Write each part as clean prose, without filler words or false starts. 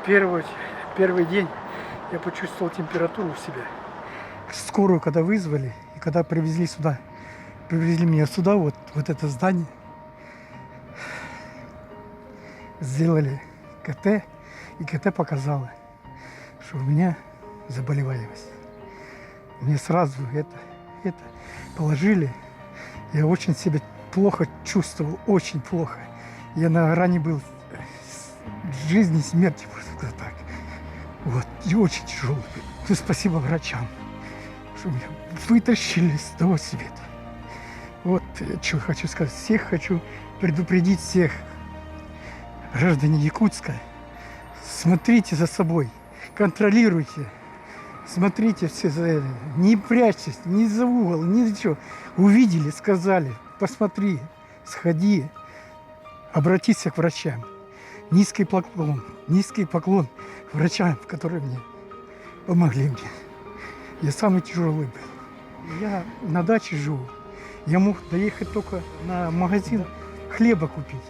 Первый, первый день я почувствовал температуру в себе. Скорую, когда вызвали, и когда привезли сюда, привезли меня сюда, вот это здание, сделали КТ, и КТ показало, что у меня заболеваемость. Мне сразу это положили. Я очень себя плохо чувствовал, очень плохо. Я на грани был жизни и смерти, можно сказать так. Вот, и очень тяжелый был. Ну, спасибо врачам, что меня вытащили с того света. Вот, что хочу сказать. Всех хочу предупредить, всех граждане Якутска. Смотрите за собой, контролируйте. Смотрите все за... Не прячьтесь, ни за угол, ни за что. Увидели, сказали, посмотри, сходи, обратись к врачам. Низкий поклон врачам, которые мне помогли мне. Я самый тяжелый был. Я на даче живу. Я мог доехать только на магазин хлеба купить.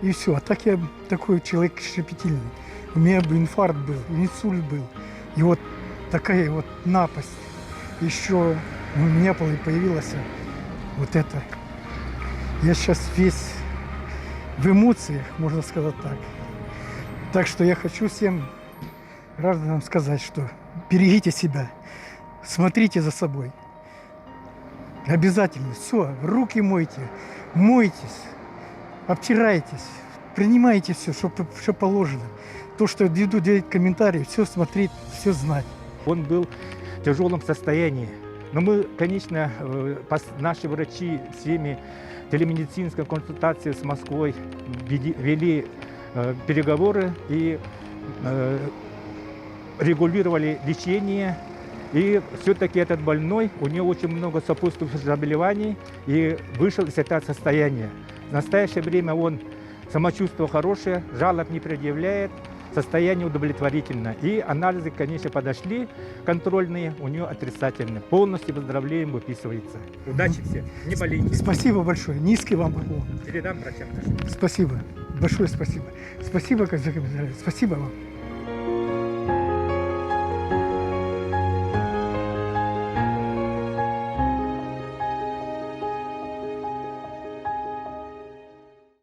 И все. А так я такой человек щепетильный. У меня бы инфаркт был, инсульт был. И вот такая вот напасть. Еще у меня появилась вот это. Я сейчас весь в эмоциях, можно сказать так. Так что я хочу всем гражданам сказать, что берегите себя, смотрите за собой. Обязательно. Все, руки мойте, мойтесь, обтирайтесь, принимайте все, что положено. То, что ведут делать комментарии, все смотреть, все знать. Он был в тяжелом состоянии. Но мы, конечно, наши врачи всеми телемедицинской консультации с Москвой вели переговоры и регулировали лечение. И все-таки этот больной, у него очень много сопутствующих заболеваний и вышел из этого состояния. В настоящее время он самочувствие хорошее, жалоб не предъявляет, состояние удовлетворительное. И анализы, конечно, подошли, контрольные, у него отрицательные. Полностью выздоровлением выписывается. Удачи всем, не болейте. Спасибо большое, низкий вам поклон. Передам врачам нашим. Спасибо, большое спасибо. Спасибо, как за комментарий. Спасибо вам.